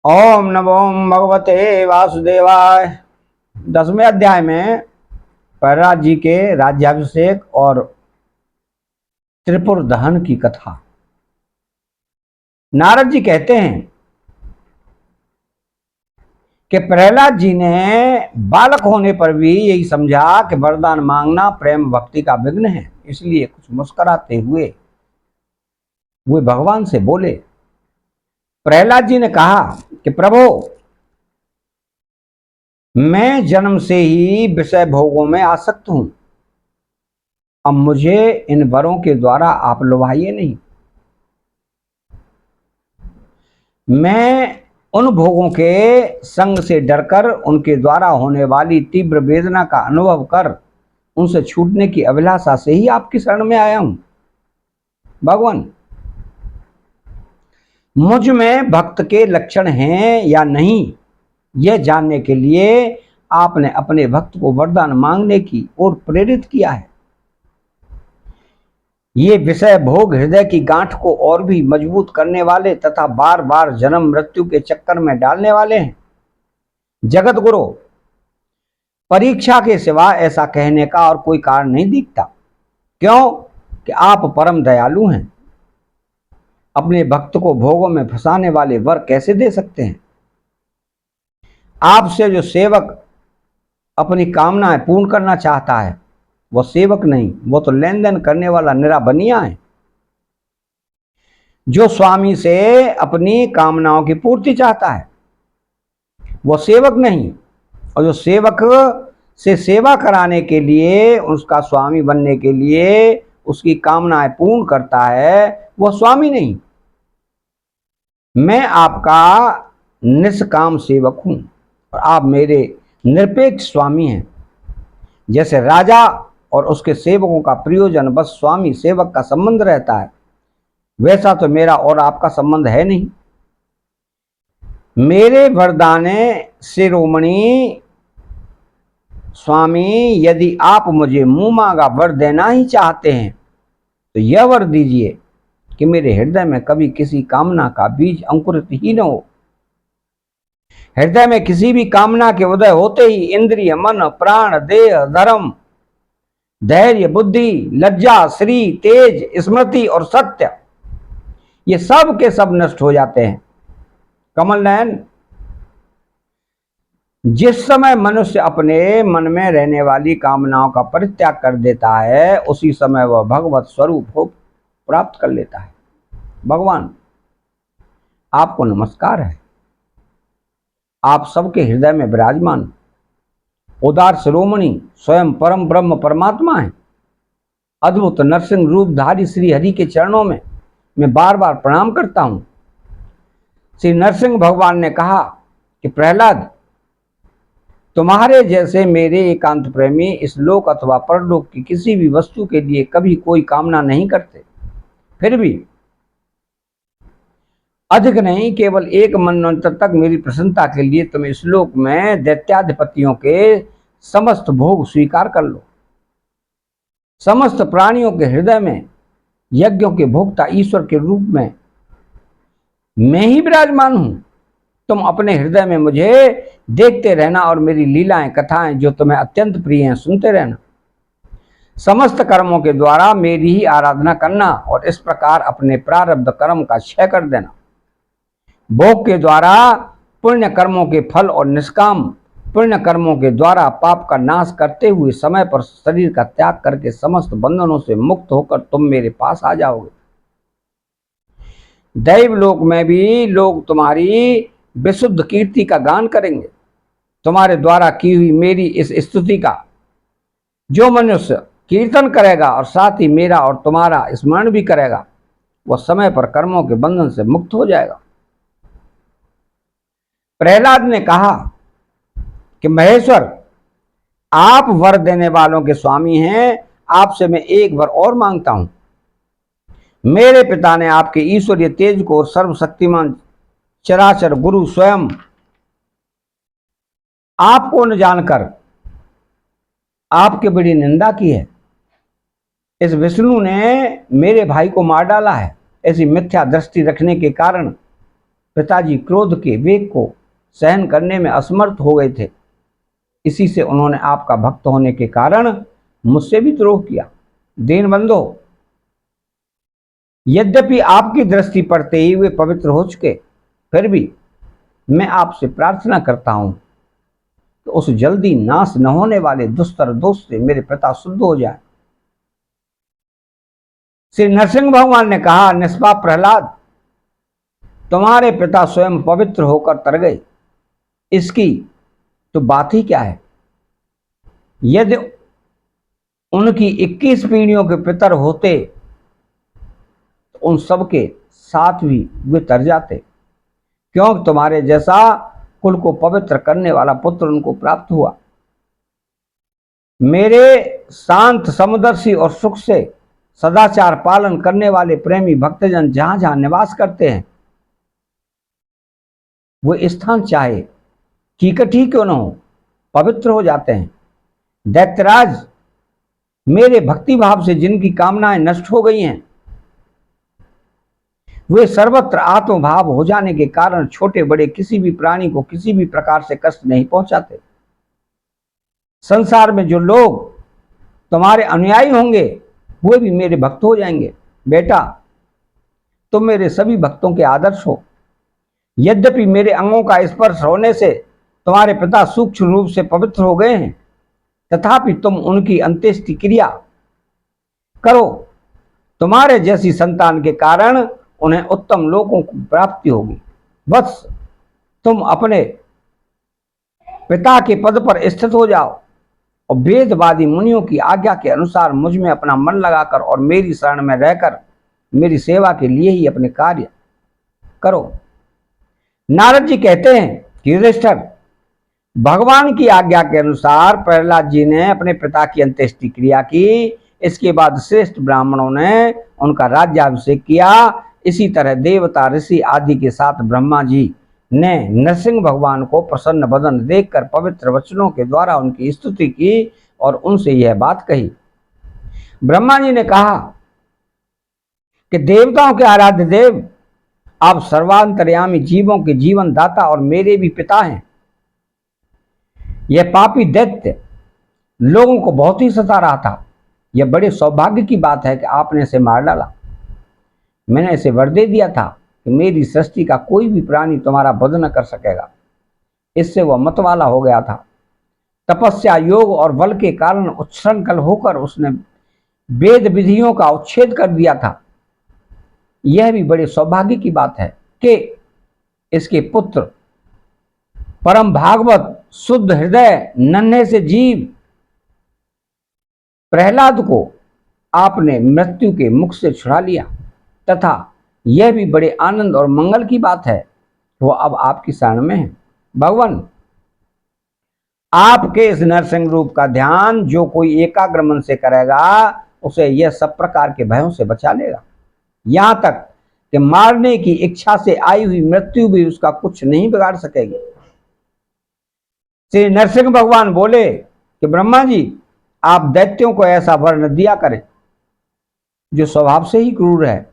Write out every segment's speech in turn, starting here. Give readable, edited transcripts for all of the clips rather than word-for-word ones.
ओम नमो भगवते वासुदेवाय। 10वें अध्याय में प्रहलाद जी के राज्याभिषेक और त्रिपुर दहन की कथा। नारद जी कहते हैं कि प्रहलाद जी ने बालक होने पर भी यही समझा कि वरदान मांगना प्रेम भक्ति का विघ्न है, इसलिए कुछ मुस्कुराते हुए वे भगवान से बोले। प्रहलाद जी ने कहा कि प्रभु, मैं जन्म से ही विषय भोगों में आसक्त हूं। अब मुझे इन वरों के द्वारा आप लुभाइए नहीं। मैं उन भोगों के संग से डरकर उनके द्वारा होने वाली तीव्र वेदना का अनुभव कर उनसे छूटने की अभिलाषा से ही आपकी शरण में आया हूं। भगवान, मुझ में भक्त के लक्षण हैं या नहीं, यह जानने के लिए आपने अपने भक्त को वरदान मांगने की ओर प्रेरित किया है। ये विषय भोग हृदय की गांठ को और भी मजबूत करने वाले तथा बार बार जन्म मृत्यु के चक्कर में डालने वाले हैं। जगत गुरु, परीक्षा के सिवा ऐसा कहने का और कोई कारण नहीं दिखता। क्यों कि आप परम दयालु हैं। अपने भक्त को भोगों में फंसाने वाले वर कैसे दे सकते हैं? आपसे जो सेवक अपनी कामनाएं पूर्ण करना चाहता है वो सेवक नहीं, वो तो लेन देन करने वाला निरा बनिया है। जो स्वामी से अपनी कामनाओं की पूर्ति चाहता है वो सेवक नहीं, और जो सेवक से सेवा कराने के लिए, उसका स्वामी बनने के लिए उसकी कामनाएं पूर्ण करता है वो स्वामी नहीं। मैं आपका निष्काम सेवक हूं और आप मेरे निरपेक्ष स्वामी हैं। जैसे राजा और उसके सेवकों का प्रयोजन बस स्वामी सेवक का संबंध रहता है, वैसा तो मेरा और आपका संबंध है नहीं। मेरे वरदाने शिरोमणि स्वामी, यदि आप मुझे मुंह मांगा वर देना ही चाहते हैं तो यह वर दीजिए कि मेरे हृदय में कभी किसी कामना का बीज अंकुरित ही न हो। हृदय में किसी भी कामना के उदय होते ही इंद्रिय, मन, प्राण, देह, धर्म, धैर्य, बुद्धि, लज्जा, श्री, तेज, स्मृति और सत्य, ये सब के सब नष्ट हो जाते हैं। कमल नयन, जिस समय मनुष्य अपने मन में रहने वाली कामनाओं का परित्याग कर देता है उसी समय वह भगवत स्वरूप को प्राप्त कर लेता है। भगवान, आपको नमस्कार है। आप सबके हृदय में विराजमान उदार शिरोमणि स्वयं परम ब्रह्म परमात्मा है। अद्भुत नरसिंह रूपधारी श्री हरि के चरणों में मैं बार बार प्रणाम करता हूं। श्री नरसिंह भगवान ने कहा कि प्रहलाद, तुम्हारे जैसे मेरे एकांत प्रेमी इस लोक अथवा परलोक की किसी भी वस्तु के लिए कभी कोई कामना नहीं करते। फिर भी अधिक नहीं, केवल एक मनवंतर तक मेरी प्रसन्नता के लिए तुम इस लोक में दैत्याधिपतियों के समस्त भोग स्वीकार कर लो। समस्त प्राणियों के हृदय में यज्ञों के भोक्ता ईश्वर के रूप में मैं ही विराजमान हूं। तुम अपने हृदय में मुझे देखते रहना और मेरी लीलाएं कथाएं जो तुम्हें अत्यंत प्रिय हैं सुनते रहना। समस्त कर्मों के द्वारा मेरी ही आराधना करना और इस प्रकार अपने प्रारब्ध कर्म का क्षय कर देना। भोग के द्वारा पुण्य कर्मों के फल और निष्काम पुण्य कर्मों के द्वारा पाप का नाश करते हुए समय पर शरीर का त्याग करके समस्त बंधनों से मुक्त होकर तुम मेरे पास आ जाओगे। दैवलोक में भी लोग तुम्हारी विशुद्ध कीर्ति का गान करेंगे। तुम्हारे द्वारा की हुई मेरी इस स्तुति का जो मनुष्य कीर्तन करेगा और साथ ही मेरा और तुम्हारा स्मरण भी करेगा वह समय पर कर्मों के बंधन से मुक्त हो जाएगा। प्रहलाद ने कहा कि महेश्वर, आप वर देने वालों के स्वामी हैं। आपसे मैं एक वर और मांगता हूं। मेरे पिता ने आपके ईश्वरीय तेज को सर्वशक्तिमान चराचर गुरु स्वयं आपको न जानकर आपके बड़ी निंदा की है। इस विष्णु ने मेरे भाई को मार डाला है। ऐसी मिथ्या दृष्टि रखने के कारण पिताजी क्रोध के वेग को सहन करने में असमर्थ हो गए थे। इसी से उन्होंने आपका भक्त होने के कारण मुझसे भी द्रोह किया। दीनबंधो, यद्यपि आपकी दृष्टि पड़ते ही वे पवित्र हो चुके, फिर भी मैं आपसे प्रार्थना करता हूं कि उस जल्दी नाश न होने वाले दुस्तर दोष से मेरे पिता शुद्ध हो जाए। श्री नरसिंह भगवान ने कहा, निष्पाप प्रहलाद, तुम्हारे पिता स्वयं पवित्र होकर तर गए, इसकी तो बात ही क्या है। यदि उनकी 21 पीढ़ियों के पितर होते तो उन सबके साथ भी वे तर जाते, क्योंकि तुम्हारे जैसा कुल को पवित्र करने वाला पुत्र उनको प्राप्त हुआ। मेरे शांत समदर्शी और सुख से सदाचार पालन करने वाले प्रेमी भक्तजन जहां जहां निवास करते हैं, वो स्थान चाहे कीकट ही क्यों न हो, पवित्र हो जाते हैं। दैत्यराज, मेरे भक्ति भाव से जिनकी कामनाएं नष्ट हो गई हैं, वे सर्वत्र आत्मभाव हो जाने के कारण छोटे बड़े किसी भी प्राणी को किसी भी प्रकार से कष्ट नहीं पहुंचाते। संसार में जो लोग तुम्हारे अनुयायी होंगे वे भी मेरे भक्त हो जाएंगे। बेटा, तुम मेरे सभी भक्तों के आदर्श हो। यद्यपि मेरे अंगों का स्पर्श होने से तुम्हारे पिता सूक्ष्म रूप से पवित्र हो गए हैं, तथापि तुम उनकी अंत्येष्टि क्रिया करो। तुम्हारे जैसी संतान के कारण उन्हें उत्तम लोकों की प्राप्ति होगी। बस तुम अपने पिता के पद पर स्थित हो जाओ और वेदवादी मुनियों की आज्ञा के अनुसार मुझ में अपना मन लगाकर और मेरी शरण में रहकर मेरी सेवा के लिए ही अपने कार्य करो। नारद जी कहते हैं कि युधिष्ठिर, भगवान की आज्ञा के अनुसार प्रहलाद जी ने अपने पिता की अंत्येष्टि क्रिया की। इसके बाद श्रेष्ठ ब्राह्मणों ने उनका राज्याभिषेक किया। इसी तरह देवता ऋषि आदि के साथ ब्रह्मा जी ने नरसिंह भगवान को प्रसन्न बदन देखकर पवित्र वचनों के द्वारा उनकी स्तुति की और उनसे यह बात कही। ब्रह्मा जी ने कहा कि देवताओं के आराध्य देव, आप सर्वांतर्यामी जीवों के जीवन दाता और मेरे भी पिता हैं। यह पापी दैत्य लोगों को बहुत ही सता रहा था। यह बड़े सौभाग्य की बात है कि आपने इसे मार डाला। मैंने इसे वर दे दिया था कि मेरी सृष्टि का कोई भी प्राणी तुम्हारा वध न कर सकेगा। इससे वह मतवाला हो गया था। तपस्या, योग और बल के कारण उच्छृंखल होकर उसने वेद विधियों का उच्छेद कर दिया था। यह भी बड़े सौभाग्य की बात है कि इसके पुत्र परम भागवत शुद्ध हृदय नन्हे से जीव प्रहलाद को आपने मृत्यु के मुख से छुड़ा लिया, तथा यह भी बड़े आनंद और मंगल की बात है कि वह अब आपकी शरण में है। भगवान, आपके इस नरसिंह रूप का ध्यान जो कोई एकाग्र मन से करेगा उसे यह सब प्रकार के भयों से बचा लेगा। यहां तक कि मारने की इच्छा से आई हुई मृत्यु भी उसका कुछ नहीं बिगाड़ सकेगी। श्री नरसिंह भगवान बोले कि ब्रह्मा जी, आप दैत्यों को ऐसा वर न दिया करें जो स्वभाव से ही क्रूर है।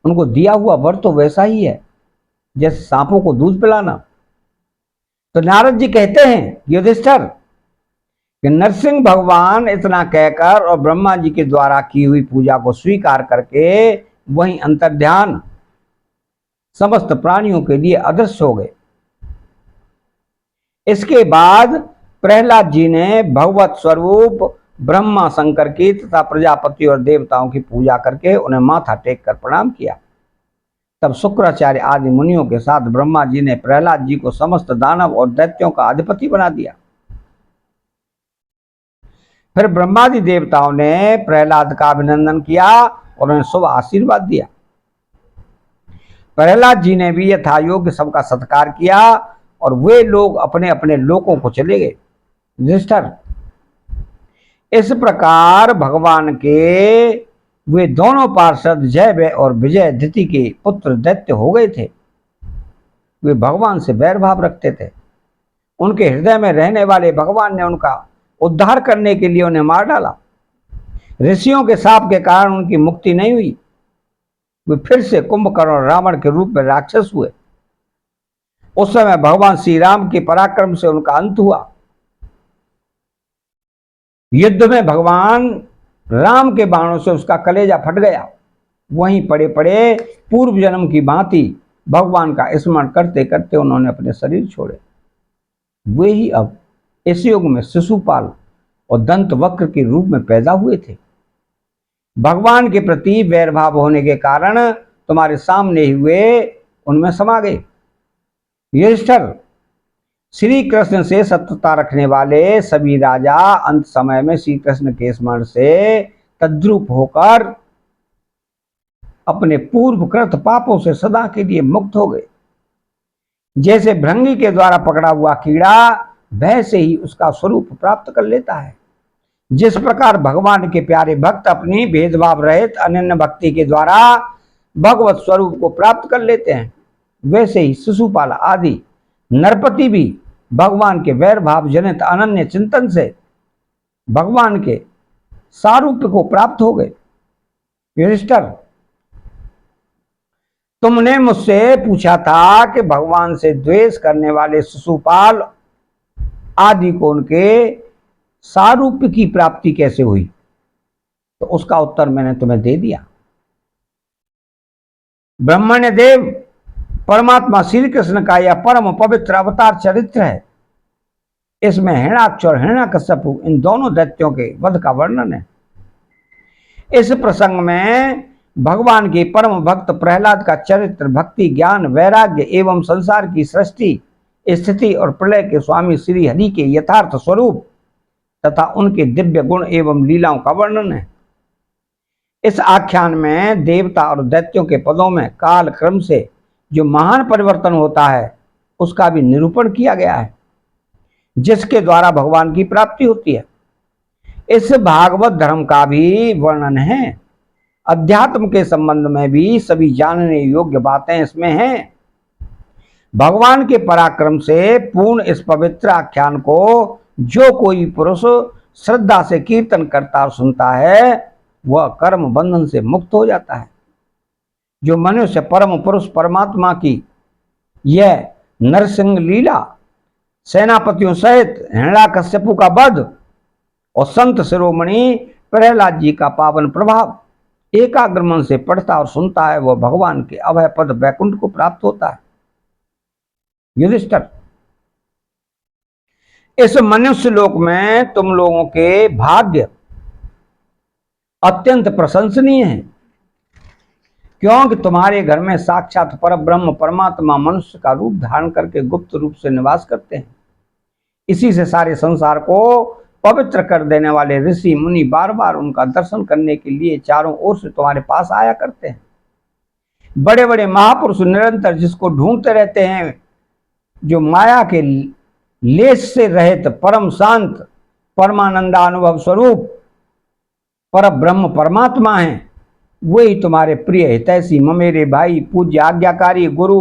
उनको दिया हुआ वर तो वैसा ही है जैसे सांपों को दूध पिलाना। तो नारद जी कहते हैं युधिष्ठिर कि नरसिंह भगवान इतना कहकर और ब्रह्मा जी के द्वारा की हुई पूजा को स्वीकार करके वहीं अंतर्ध्यान समस्त प्राणियों के लिए अदृश्य हो गए। इसके बाद प्रहलाद जी ने भगवत स्वरूप ब्रह्मा शंकर की तथा प्रजापति और देवताओं की पूजा करके उन्हें माथा टेक कर प्रणाम किया। तब शुक्राचार्य आदि मुनियों के साथ ब्रह्मा जी ने प्रहलाद जी को समस्त दानव और दैत्यों का अधिपति बना दिया। फिर ब्रह्मादि देवताओं ने प्रहलाद का अभिनंदन किया और उन्हें शुभ आशीर्वाद दिया। प्रहलाद जी ने भी यथायोग्य सबका सत्कार किया और वे लोग अपने अपने लोकों को चले गए। युधिष्ठिर, इस प्रकार भगवान के वे दोनों पार्षद जय और विजय दिति के पुत्र दैत्य हो गए थे। वे भगवान से बैर भाव रखते थे। उनके हृदय में रहने वाले भगवान ने उनका उद्धार करने के लिए उन्हें मार डाला। ऋषियों के शाप के कारण उनकी मुक्ति नहीं हुई। वे फिर से कुंभकर्ण और रावण के रूप में राक्षस हुए। उस समय भगवान श्री राम के पराक्रम से उनका अंत हुआ। युद्ध में भगवान राम के बाणों से उसका कलेजा फट गया। वहीं पड़े पड़े पूर्व जन्म की भांति भगवान का स्मरण करते करते उन्होंने अपने शरीर छोड़े। वे ही अब इस युग में शिशुपाल और दंत वक्र के रूप में पैदा हुए थे। भगवान के प्रति वैर भाव होने के कारण तुम्हारे सामने ही वे उनमें समा गए। युधिष्ठिर, श्री कृष्ण से शत्रुता रखने वाले सभी राजा अंत समय में श्री कृष्ण के स्मरण से तद्रूप होकर अपने पूर्व कृत पापों से सदा के लिए मुक्त हो गए। जैसे भृंगी के द्वारा पकड़ा हुआ कीड़ा भय से ही उसका स्वरूप प्राप्त कर लेता है, जिस प्रकार भगवान के प्यारे भक्त अपनी भेदभाव रहित अनन्य भक्ति के द्वारा भगवत स्वरूप को प्राप्त कर लेते हैं, वैसे ही शिशुपाल आदि नरपति भी भगवान के वैर भाव जनित अनन्य चिंतन से भगवान के सारूप्य को प्राप्त हो गए। युधिष्ठिर, तुमने मुझसे पूछा था कि भगवान से द्वेष करने वाले शिशुपाल आदि को उनके सारूप्य की प्राप्ति कैसे हुई, तो उसका उत्तर मैंने तुम्हें दे दिया। ब्रह्मण्य देव परमात्मा श्री कृष्ण का यह परम पवित्र अवतार चरित्र है। इसमें हिरण्याक्ष और हिरण्यकश्यप इन दोनों दैत्यों के वध का वर्णन है। इस प्रसंग में भगवान के परम भक्त प्रहलाद का चरित्र, भक्ति, ज्ञान, वैराग्य एवं संसार की सृष्टि, स्थिति और प्रलय के स्वामी श्री हरि के यथार्थ स्वरूप तथा उनके दिव्य गुण एवं लीलाओं का वर्णन है। इस आख्यान में देवता और दैत्यों के पदों में काल क्रम से जो महान परिवर्तन होता है उसका भी निरूपण किया गया है, जिसके द्वारा भगवान की प्राप्ति होती है। इस भागवत धर्म का भी वर्णन है। अध्यात्म के संबंध में भी सभी जानने योग्य बातें इसमें हैं। भगवान के पराक्रम से पूर्ण इस पवित्र आख्यान को जो कोई पुरुष श्रद्धा से कीर्तन करता और सुनता है वह कर्म बंधन से मुक्त हो जाता है। जो मनुष्य परम पुरुष परमात्मा की यह नरसिंह लीला, सेनापतियों सहित हिरण्याकश्यपु का वध और संत शिरोमणि प्रहलाद जी का पावन प्रभाव एकाग्र मन से पढ़ता और सुनता है, वह भगवान के अभय पद वैकुंठ को प्राप्त होता है। युधिष्ठिर, इस मनुष्य लोक में तुम लोगों के भाग्य अत्यंत प्रशंसनीय है, क्योंकि तुम्हारे घर में साक्षात परब्रह्म परमात्मा मनुष्य का रूप धारण करके गुप्त रूप से निवास करते हैं। इसी से सारे संसार को पवित्र कर देने वाले ऋषि मुनि बार बार उनका दर्शन करने के लिए चारों ओर से तुम्हारे पास आया करते हैं। बड़े बड़े महापुरुष निरंतर जिसको ढूंढते रहते हैं, जो माया के लेश से रहित परम शांत परमानंदानुभव स्वरूप पर ब्रह्म परमात्मा हैं, वही तुम्हारे प्रिय हितैषी ममेरे भाई पूज्य आज्ञाकारी गुरु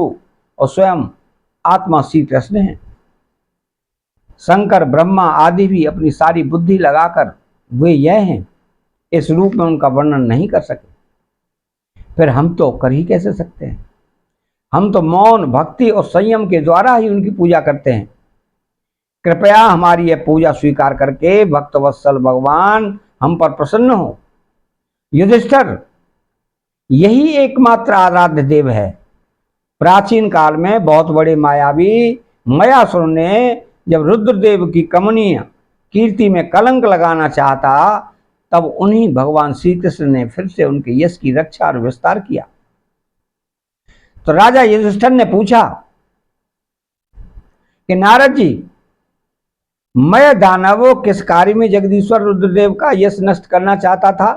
और स्वयं आत्मा श्री कृष्ण हैं। शंकर ब्रह्मा आदि भी अपनी सारी बुद्धि लगाकर वे यह हैं, इस रूप में उनका वर्णन नहीं कर सके, फिर हम तो कर ही कैसे सकते हैं। हम तो मौन भक्ति और संयम के द्वारा ही उनकी पूजा करते हैं। कृपया हमारी यह पूजा स्वीकार करके भक्तवत्सल भगवान हम पर प्रसन्न हो। युधिष्ठिर, यही एकमात्र आराध्य देव है। प्राचीन काल में बहुत बड़े मायावी मयासुर ने जब रुद्रदेव की कमनीय कीर्ति में कलंक लगाना चाहता, तब उन्हीं भगवान श्री कृष्ण ने फिर से उनके यश की रक्षा और विस्तार किया। तो राजा युधिष्ठिर ने पूछा कि नारद जी, मय दानव किस कार्य में जगदीश्वर रुद्रदेव का यश नष्ट करना चाहता था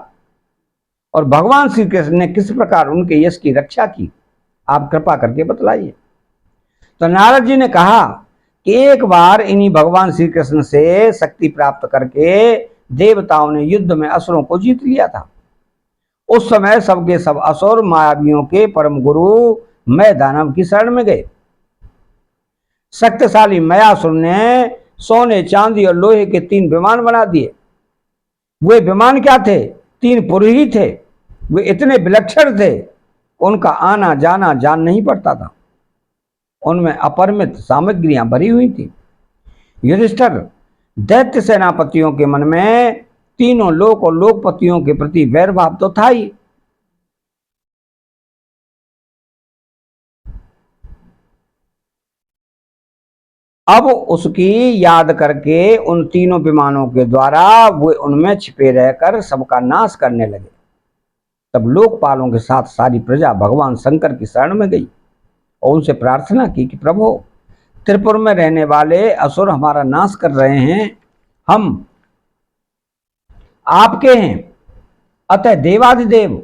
और भगवान श्री कृष्ण ने किस प्रकार उनके यश की रक्षा की, आप कृपा करके बतलाइए। तो नारद जी ने कहा कि एक बार इन्हीं भगवान श्री कृष्ण से शक्ति प्राप्त करके देवताओं ने युद्ध में असुरों को जीत लिया था। उस समय सबके सब असुर मायावियों के परम गुरु मय दानव की शरण में गए। शक्तिशाली मयासुर ने सोने चांदी और लोहे के 3 विमान बना दिए। वे विमान क्या थे? 3 पुरी थे। वे इतने विलक्षण थे, उनका आना जाना जान नहीं पड़ता था। उनमें अपरिमित सामग्रियां भरी हुई थी। युधिष्ठिर, दैत्य सेनापतियों के मन में तीनों लोक और लोकपतियों के प्रति वैर भाव तो था ही, अब उसकी याद करके उन तीनों विमानों के द्वारा वो उनमें छिपे रहकर सबका नाश करने लगे। तब लोकपालों के साथ सारी प्रजा भगवान शंकर की शरण में गई और उनसे प्रार्थना की कि प्रभु, त्रिपुर में रहने वाले असुर हमारा नाश कर रहे हैं, हम आपके हैं, अतः देवाधिदेव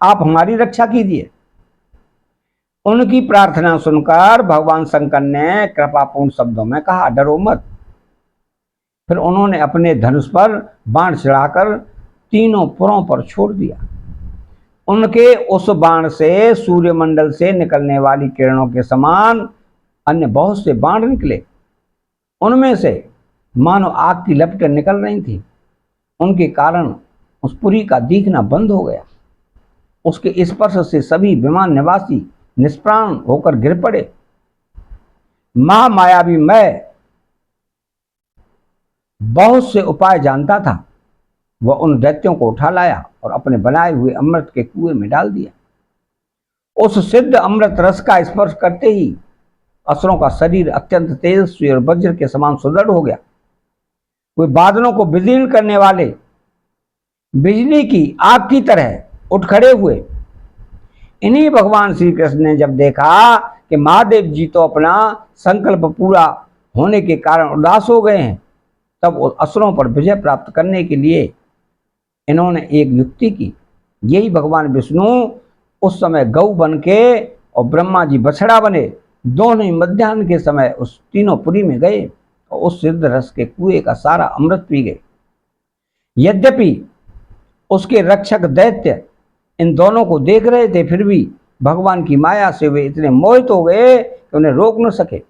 आप हमारी रक्षा कीजिए। उनकी प्रार्थना सुनकर भगवान शंकर ने कृपापूर्ण शब्दों में कहा, डरो मत। फिर उन्होंने अपने धनुष पर बाण चढ़ाकर तीनों पुरों पर छोड़ दिया। उनके उस बाण से सूर्यमंडल से निकलने वाली किरणों के समान अन्य बहुत से बाण निकले। उनमें से मानो आग की लपटें निकल रही थी। उनके कारण उस पुरी का दिखना बंद हो गया। उसके स्पर्श से सभी विमान निवासी निष्प्राण होकर गिर पड़े। महामायावी मैं बहुत से उपाय जानता था। वह उन दैत्यों को उठा लाया और अपने बनाए हुए अमृत के कुएं में डाल दिया। उस सिद्ध अमृत रस का स्पर्श करते ही असुरों का शरीर अत्यंत तेजस्वी और वज्र के समान सुदृढ़ हो गया। वे बादलों को विदीर्ण करने वाले बिजली की आग की तरह उठ खड़े हुए। इन्हीं भगवान श्री कृष्ण ने जब देखा कि महादेव जी तो अपना संकल्प पूरा होने के कारण उदास हो गए हैं, तब असुरों पर विजय प्राप्त करने के लिए इन्होंने एक युक्ति की। यही भगवान विष्णु उस समय गौ बन के और ब्रह्मा जी बछड़ा बने, दोनों ही मध्याह्न के समय उस तीनों पुरी में गए और उस सिद्ध रस के कुएं का सारा अमृत पी गए। यद्यपि उसके रक्षक दैत्य इन दोनों को देख रहे थे, फिर भी भगवान की माया से वे इतने मोहित हो गए कि उन्हें रोक न सके।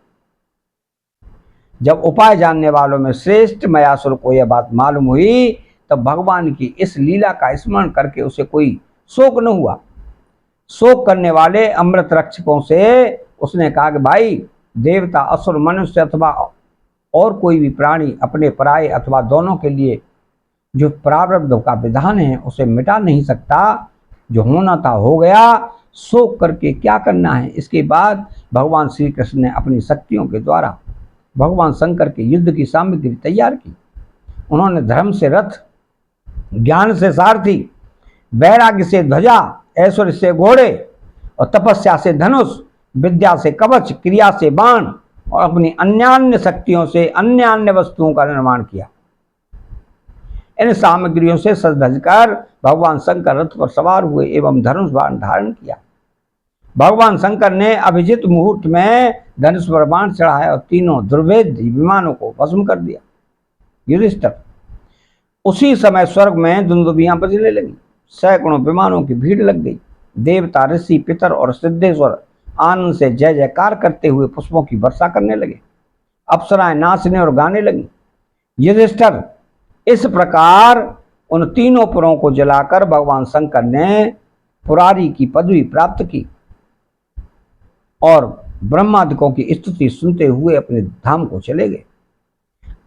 जब उपाय जानने वालों में श्रेष्ठ मयासुर को यह बात मालूम हुई, तब भगवान की इस लीला का स्मरण करके उसे कोई शोक न हुआ। शोक करने वाले अमृत रक्षकों से उसने कहा कि भाई, देवता, असुर, मनुष्य अथवा और कोई भी प्राणी अपने पराये अथवा दोनों के लिए जो प्रारब्ध का विधान है उसे मिटा नहीं सकता। जो होना था हो गया, शोक करके क्या करना है। इसके बाद भगवान श्री कृष्ण ने अपनी शक्तियों के द्वारा भगवान शंकर के युद्ध की सामग्री तैयार की। उन्होंने धर्म से रथ, ज्ञान से सारथी, वैराग्य से ध्वजा, ऐश्वर्य से घोड़े और तपस्या से धनुष, विद्या से कवच, क्रिया से बाण और अपनी अन्यान्य शक्तियों से अन्यान्य वस्तुओं का निर्माण किया। इन सामग्रियों से सज धज कर भगवान शंकर रथ पर सवार हुए एवं धनुष बाण धारण किया। भगवान शंकर ने अभिजित मुहूर्त में धनुष पर बाण चढ़ाया और तीनों दुर्भेद्य विमानों को भस्म कर दिया। युधिष्ठिर, उसी समय स्वर्ग में दुंदुभियां बजने लगी। सैकड़ों विमानों की भीड़ लग गई। देवता, ऋषि, पितर और सिद्धेश्वर आनंद से जय जयकार करते हुए पुष्पों की वर्षा करने लगे। अप्सराएं नाचने और गाने लगी। युधिष्ठिर, इस प्रकार उन तीनों पुरों को जलाकर भगवान शंकर ने पुरारी की पदवी प्राप्त की और ब्रह्मादिकों की स्तुति सुनते हुए अपने धाम को चले गए।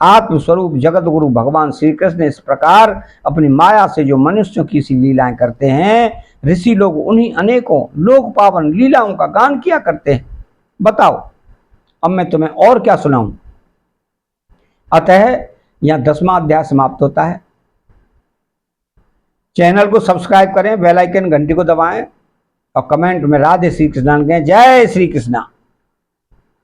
आत्मस्वरूप जगत गुरु भगवान श्री कृष्ण इस प्रकार अपनी माया से जो मनुष्यों की सी लीलाएं करते हैं, ऋषि लोग उन्हीं अनेकों लोक पावन लीलाओं का गान किया करते हैं। बताओ, अब मैं तुम्हें और क्या सुनाऊं। अतः यह 10वां अध्याय समाप्त होता है। चैनल को सब्सक्राइब करें, बेल आइकन घंटी को दबाएं और कमेंट में राधे श्री कृष्ण कहें। जय श्री कृष्णा।